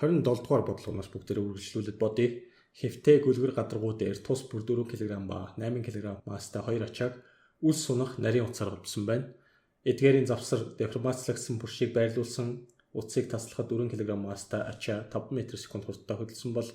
27 дугаар бодлогоноос бүгдээрээ үргэлжлүүлээд бодъё. Хэвтэй гүлгэр гадаргуу дээр тус бүр 4 кг ба 8 кг маастай 2 ачааг үл сунах нарийн утсаар голбсон байна. Эдгээрийн завсар деформацлагдсан бүршийг байрлуулсан утсыг таслахад 4 кг маастай ачаа 5 м/сек хурдтай хөдөлсөн бол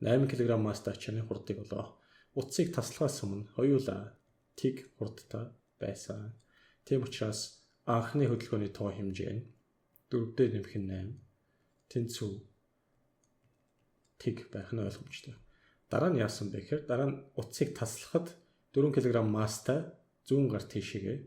8 кг маастай ачааны хурдыг олоо. Утсыг таслахаас өмнө хоёулаа тэг хурдтай байсан. Тийм учраас анхны хөдөлгөөний тоо хэмжээ нь 4-д нэмэх нь 8. Тэнцүү тэг байх нь ойлгомжтой. Дараа нь яасан бэ гэхээр дараа нь утсыг таслахад 4 кг маастай зүүн гар тийшээгээ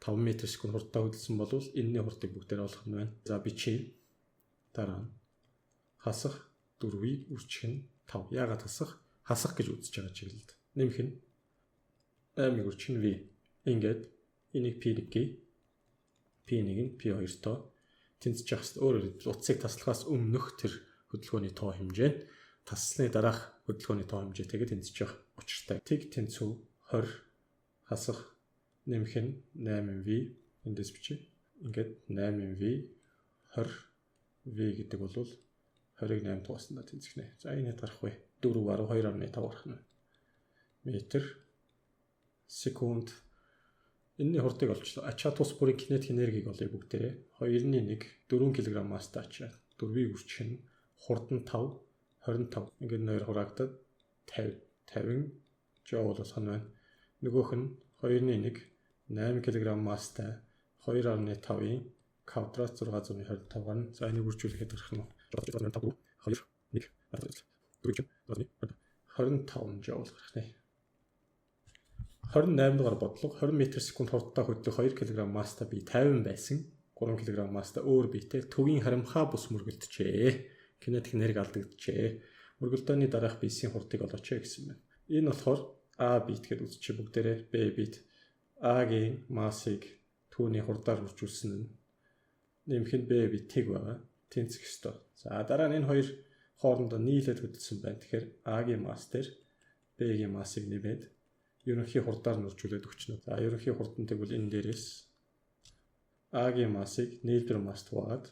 5 м/сек хурдтай хөдөлсөн бол энэний хурдыг бүгдээр олох нь байна. За бичиж дараа нь хасах 4-ийг үржих нь 5. Яагаад хасах? Хасах гэж үзэж байгаа чиглэлд. Нэмэх нь 8-ыг үржих нь v. Ингээд энийг p1 гээ. p1-ийг нь p2-той тэнцэж явах хэрэгтэй. Өөрөөр хэлбэл утсыг таслахаас өмнөх тэр хөдөлгөөний тоо хэмжээ нь таслсны дараах хөдөлгөөний тоо хэмжээтэйгээ тэнцэж явах учиртай. Тэг тэнцүү 20 хасах нэмэх нь 8v эндээс бичиж. Ингээд 8v 20v гэдэг бол 20-ыг 8 тугаснаа тэнцэх нэ. За энэ хэд гарах вэ? 4 баруун 2.5 гарах нь. Метр секунд. Энэний хурдыг олчлоо. Ачаа тус бүрийн кинетик энергийг олъё бүгдээрээ. 2-1 4 кг маастай ачаа. 4-ийг үржих нь хурд нь 5 25. Ингээд нойр хураагдаад 50 жоол болох нь байна. Нөгөөх нь 2-1 8 кг маастай 2.5-ийн квадрат 625 гарна. За энийг үржүүлэхэд гарах нь 5 2 1 25 жоол гарах нэ. 28 дугаар бодлого 20 м/сек хурдтай хөдлөх 2 кг маастай бие 50 байсан. 3 кг маастай өөр биетэй төвийн харамхаа бус мөргөлдөжээ. Кинетик энерги алдагджээ. Мөргөлдөөний дараах биесийн хурдыг олооч гэсэн байна. Энэ болохоор А бит гэдээ үзчихээ бүгдээрээ Б бит А-гийн массыг түүний хурдаар үржүүлсэн нь нэмэх нь Б битийг байгаа. Тэнцэх ёстой. За дараа нь энэ хоёр хоорондоо нийлээд хөдөлсөн байна. Тэгэхээр А-гийн масс дээр Б-гийн массыг нэмээд ерөнхий хурдаар нь үржүүлээд өгчнө. За ерөнхий хурд нь тэгвэл энэ дээрээс А-гийн массыг нийлбэр масс тугаад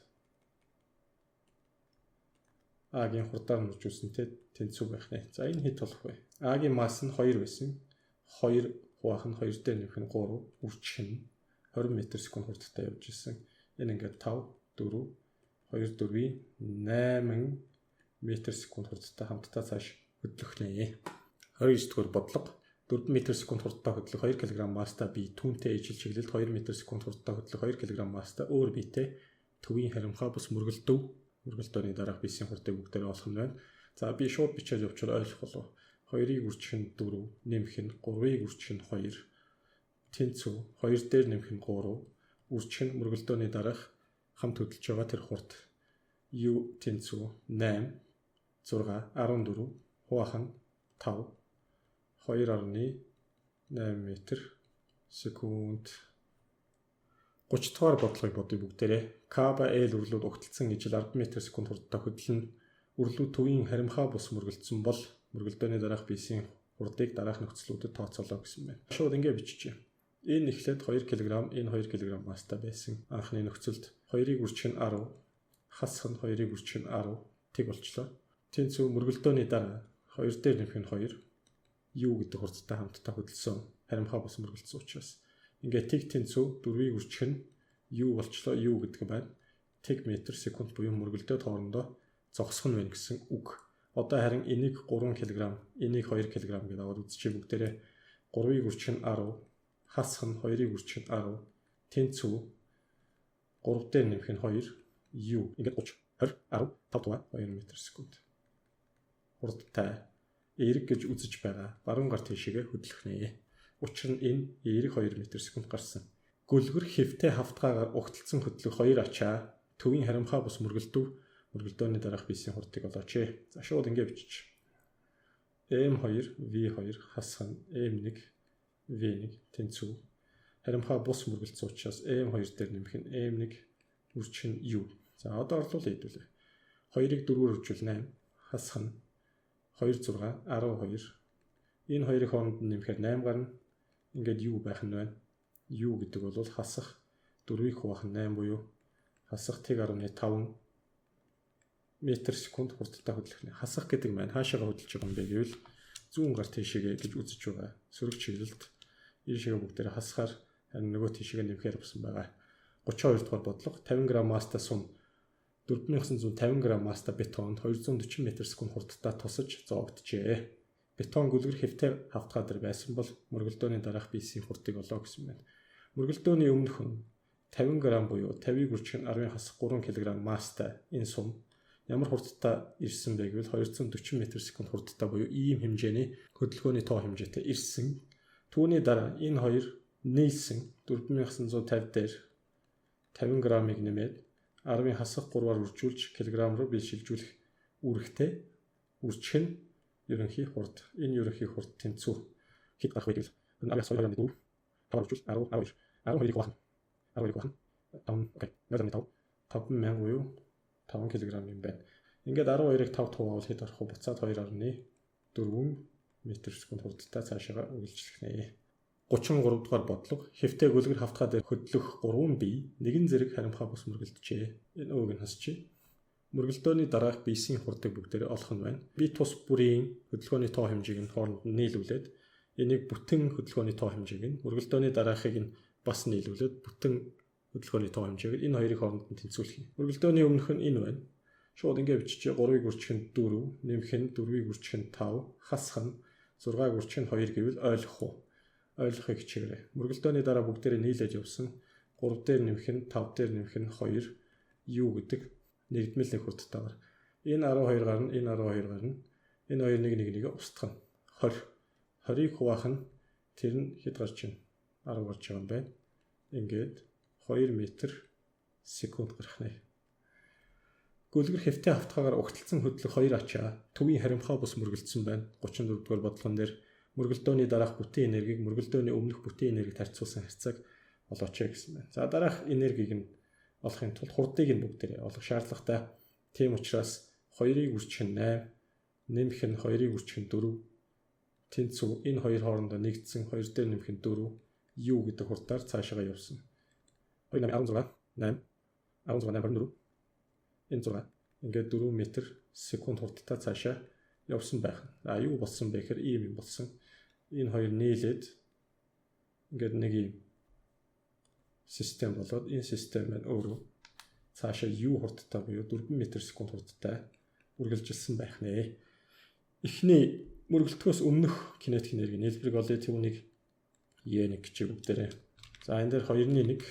А-гийн хурдаар нь үржүүлсэнтэй тэнцүү байх нэ. За энэ хэд болох вэ? А-гийн масс нь 2 байсан. 2 хуваах нь 2 дээр нэмэх нь 3 үржих нь 20 м/сек хурдтай явж ирсэн. Энэ ингээд 5 4 2 4-ийн 8 м/сек хурдтай хамтдаа цааш хөдлөх нэ. 29 дугаар бодлого 4 м/сек хурдтай хөдлөх 2 кг маастай бие түүнтэй ижил чиглэлд 2 м/сек хурдтай хөдлөх 2 кг маастай өөр биетэй төвийн харамхаа бус мөргөлдөөний дараах биесийн хурдыг бүгдээр олох нь байна. За би шууд бичээд явуучаар ойлгох болов. 2-ыг үржих нь 4, нэмэх нь 3-ыг үржих нь 2. Тэнцүү 2 дээр нэмэх нь 3, үржих нь мөргөлдөөний дараах хамт хөдөлж байгаа тэр хурд. U тэнцүү 8 6 14 хуваах нь 5 2.8 м/сек. 30 дугаар бодлогыг бодъё бүгдээрээ. К ба Л үрлүүд угталцсан ижил 10 м/сек хурдтай хөдлөн үрлүүд төвийн харамхаа бус мөргөлдсөн бол мөргөлдөөний дараах биесийн хурдыг дараах нөхцлүүдэд тооцоолоо гэсэн байна. Шууд ингэ бичиж. Энэ эхлээд 2 кг, энэ 2 кг маастай байсан. Анхны нөхцөлд 2-ыг үржих нь 10, хасах нь 2-ыг үржих нь 10 тэг болчлоо. Тэнцүү мөргөлдөөний дараа 2 дээр нэмэх нь 2 U гэдэг хурдтай хамтдаа хөдөлсөн харамхаа бус мөргөлдсөн учраас ингээд тэг тэнцүү 4-ийг үржих нь U болчлоо. U гэдэг нь байна. Тэг м/сек буюу мөргөлдөөд хоорондоо зогсох нь байна гэсэн үг. Одоо харин энийг 3 кг, энийг 2 кг гэдэг аваад үзчихье бүгдээрээ. 3-ыг үржих нь 10, хасах нь 2-ыг үржих нь 10. Тэнцүү 3 дээр нэмэх нь 2 U ингээд 30 20 10 5 тугаа 2 м/сек. Хурдтай эерэг гэж үзэж байгаа баруун гар тийшээгээ хөдлөх нэ. Учир нь энэ эерэг 2 м/сек гарсан. Гүлгэр хэвтэй хавтгаагаар угталцсан хөдлөх 2 ачаа төвийн харамхаа бус мөргөлдөөний дараах биесийн хурдыг олооч. За шууд ингэ бичиж. M2 V2 хасах нь M1 V1 тэнцүү. Харамхаа бус мөргөлдсөн учраас M2 дээр нэмэх нь M1 үржих нь U. За одоо орлуулъя хэдүүлээ. 2-ыг 4-өөр үржүүл 8, хасах нь 2 6 12. Энэ хоёрын хооронд нэмэхээр 8 гарна. Ингээд U байх нь байна. U гэдэг бол хасах 4-ийг хуваах нь 8 буюу хасах тэг 10.5 м/сек хурдтай хөдлөх нь. Хасах гэдэг маань хаашаага хөдөлж байгаа юм бэ гэвэл зүүн гар тийшээгээ гэж үзэж байгаа. Сөрөг чиглэлд энэ шигээ бүгдээр хасахаар харин нөгөө тийшээгээ нэмэхээр болсон байгаа. 32 дугаар бодлого 50 г маста сум 4950 г маста бетон 240 м/сек хурдтай тусаж зоогджээ. Бетон гүлгэр хэвтэй хавтгаа дээр байсан бол мөргөлдөөний дараах BC хурдыг олоо гэсэн байна. Мөргөлдөөний өмнөх нь 50 г буюу 50-ийг үржих нь 10-ын хасах 3 кг маста энэ сум ямар хурдтай ирсэн бэ гэвэл 240 м/сек хурдтай буюу ийм хэмжээний хөдөлгөөний тоо хэмжээтэй ирсэн. Түүний дараа энэ хоёр нийлсэн 4950 дээр 50 г-ыг нэмээд 10-ын хасах 3-аар үржүүлж кг руу бэлшилжүүлэх үүрэгтэй үржих нь ерөнхий хурд. Энэ ерөнхий хурд тэнцүү хэд гарах вэ гэвэл 10-аас 2-аар 4 5 үржүүл 10 12-ыг хуваах. 12-ыг хуваах. 5 окей. 0.5 5000 буюу 5 кг юм байна. Ингээд 12-ыг 5 хуваавал хэд гарах вэ? Буцаад 2.4 м/сек хурдтай цаашаа үргэлжлэх нэ. 33 дугаар бодлого хэвтэй гүлгэр хавтгаа дээр хөдлөх 3 бие нэгэн зэрэг харимхаа бус мөргөлдөжээ. Энэ ууг нь хасчээ. Мөргөлдөөний дараах BC-ийн хурдыг бүгдээр олох нь байна. Бие тус бүрийн хөдөлгөөний тоо хэмжээг нь хооронд нь нийлүүлээд энийг бүтэн хөдөлгөөний тоо хэмжээг нь мөргөлдөөний дараахыг нь бас нийлүүлээд бүтэн хөдөлгөөний тоо хэмжээг энэ хоёрыг хооронд нь тэнцвүүлэх. Мөргөлдөөний өмнөх нь энэ байна. Шууд ингээд биччихээ 3-ыг үржих нь 4, нэмэх нь 4-ыг үржих нь 5, хасах нь 6-ыг үржих нь 2 гэвэл ойлгох уу? Ойлгохыг хичээгээрэй. Мөргөлдөөний дараа бүгдээрээ нийлээд явсан. 3 дээр нэмэх нь 5 дээр нэмэх нь 2 юу гэдэг нэгдмэл нэг хурдтайгаар. Энэ 12 гарна, энэ 12 гарна. Энэ хоёр нэг устгах нь 20. 20-ыг хуваах нь тэр нь хэд гарч байна? 10 гарч байгаа юм байна. Ингээд 2 м/сек гарах нэ. Гүлгэр хэвтэй хавтгаагаар угталцсан хөдлөх 2 ачаа төвийн харимхаа бус мөргөлдсөн байна. 34 дугаар бодлогон дээр мөргөлдөөний дараах бүтээн энергийг мөргөлдөөний өмнөх бүтээн энергид харьцуулсан харьцааг олооч гэсэн байна. За дараах энергийг нь олохын тулд хурдыг нь бүгдээрээ олох шаардлагатай. Тийм учраас 2-ыг үржих нь 8, нэмэх нь 2-ыг үржих нь 4. Тэнцүү энэ хоёр хоорондоо нэгдсэн 2 дээр нэмэх нь 4 юу гэдэг хурдаар цаашаа явсан. 2 16 8 16 24 энэ 6 ингээд 4 м/сек хурдтай цаашаа явсан байх. А юу болсон бэ гэхээр ийм юм болсон. Энэ хоёр нийлээд ингээд нэг юм систем болоод энэ систем маань өөрөө цаашаа юу хурдтай буюу 4 м/сек хурдтай үргэлжилсэн байх нэ. Эхний мөргөлдөхөөс өмнөх кинетик энерги нийлбэрийг олъё түүнийг E1 гэж бүгдээрээ. За энэ дээр 2-1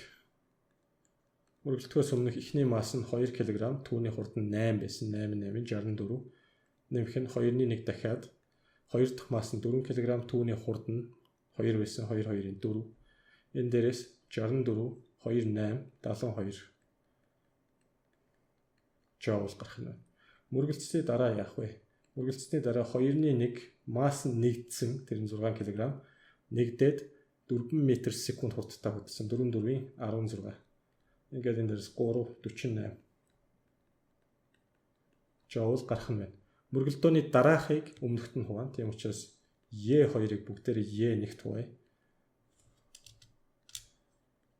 мөргөлдөхөөс өмнөх эхний масс нь 2 кг, түүний хурд нь 8 байсан. 8 64 нэмэх нь 2-1 дахиад 2 дахь масс нь 4 кг, түүний хурд нь 2 байсан. 2 4. Энэ дээрээс 64 28 72 жоул гарах нь. Мөргөлцсөний дараа яах вэ? Мөргөлцсөний дараа 2-1 масс нь нэгдсэн тэр нь 6 кг нэгдээд 4 м/сек хурдтай хөдөлсөн 4 4-ийн 16. Ингээд энэ дээрс 3 48 жоул гарах нь байна. Мөргөлдөөний дараахыг өмнөхд нь хуваана. Тийм учраас E2-ыг бүгдээрээ E1-т хуваая.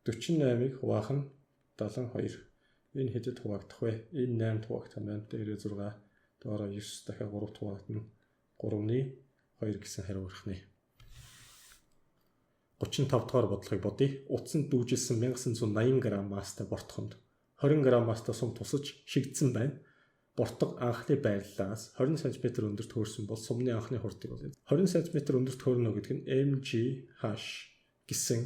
48-ыг хуваах нь 72. Энэ хэдэд хуваагдах вэ? Энэ 8-д хуваагдах нь байна. Дээрээ 6, доороо 9 дахиад 3-т хуваагдана. 3-ны 2 гэсэн хариу гарах нэ. 35 дугаар бодлогыг бодъё. Утсанд дүүжилсэн 1980 г мастай бортхонд 20 г мастай сум тусаж шигдсэн байна. Бортог анхны байрлалаас 20 см өндөрт хөөрсөн бол сумны анхны хурдыг олъё. 20 см өндөрт хөөрнө гэдэг нь mgh гэсэн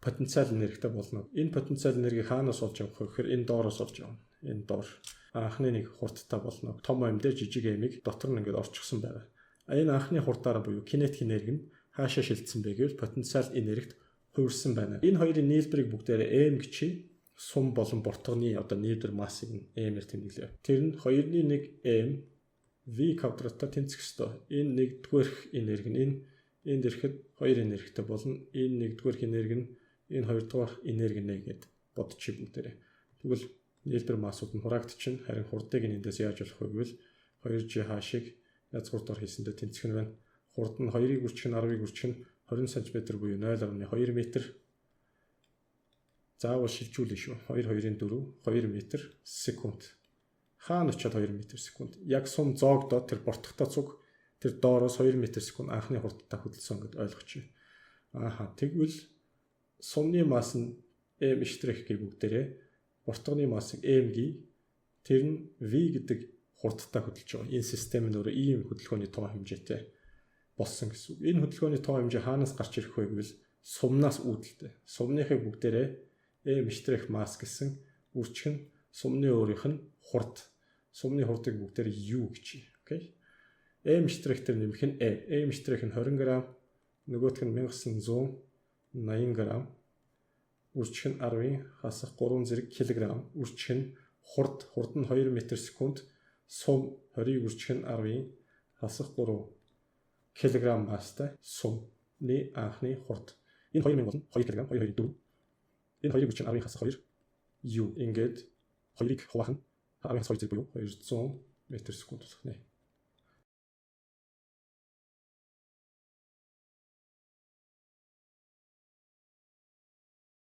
потенциал энергитэй болно. Энэ потенциал энерги хаанаас олж авах вэ гэхээр энэ доороос олж авна. Энэ доор анхны нэг хурдтай болно. Том ам дээр жижиг амийг дотор нь ингээд орчихсон байгаа. Энэ анхны хурдаараа буюу кинетик энерги нь хаашаа шилжсэн бэ гэвэл потенциал энергид хувирсан байна. Энэ хоёрын нийлбэрийг бүгдээрээ m гэж сум болон бортгоны одоо нийлбэр массыг m-ээр тэмдэглэв. Тэр нь 2-1 m v квадраттай тэнцэх ёстой. Энэ нэгдүгээрх энерги нь энэ дэрхэд 2 энергитэй болно. Энэ нэгдүгээрх энерги нь энэ хоёрдугаар энерги нэ гэд бодчих бүгдээрээ. Тэгвэл нийлбэр массууд нь хураагдчихна. Харин хурдыг эндээс яаж олох вэ гэвэл 2gh-ыг язгуурдаар хийсэндээ тэнцэх нь байна. Хурд нь 2-ыг үржих нь 10-ыг үржих нь 20 см буюу 0.2 м. Заавал шилжүүлнэ шүү. 2 2-ын 4 2 м/сек. хаана очиод 2 м/сек. Яг сум зоогдоод тэр бортогтой цуг тэр доороос 2 м/сек анхны хурдтай хөдөлсөн гэдээ ойлгочих. Тэгвэл сумны масс нь m' гээ бүгдээрээ бортгоны массыг m гээ. Тэр нь v гэдэг хурдтай хөдөлж байгаа. Энэ систем нь өөрөө ийм хөдөлгөөний тоо хэмжээтэй болсон гэсэн үг. Энэ хөдөлгөөний тоо хэмжээ хаанаас гарч ирэх вэ гэвэл сумнаас үүдэлтэй. Сумныхыг бүгдээрээ m' масс гэсэн үрчгэн сумны өөрийнх нь хурд. Сумны хурдыг бүгдээрээ u гэж. Окей. m' тэр нэмэх нь m' нь 20 г, нөгөөх нь 1180 г. Үрчгэн 10-ын хасах 3 зэрэг кг. Үрчгэн хурд нь 2 м/сек. Сум 20-ийг үрчгэн 10-ын хасах 3 кг масстай сумны анхны хурд. Энэ 2000 болно 2 кг, 2 4. Энэ 2-ийг үрчгэн 10-ын хасах 2 u. Ингээд 2-ыг хуваах нь 10-ын хасах 2 зэрэг буюу 200 м/сек болох нэ.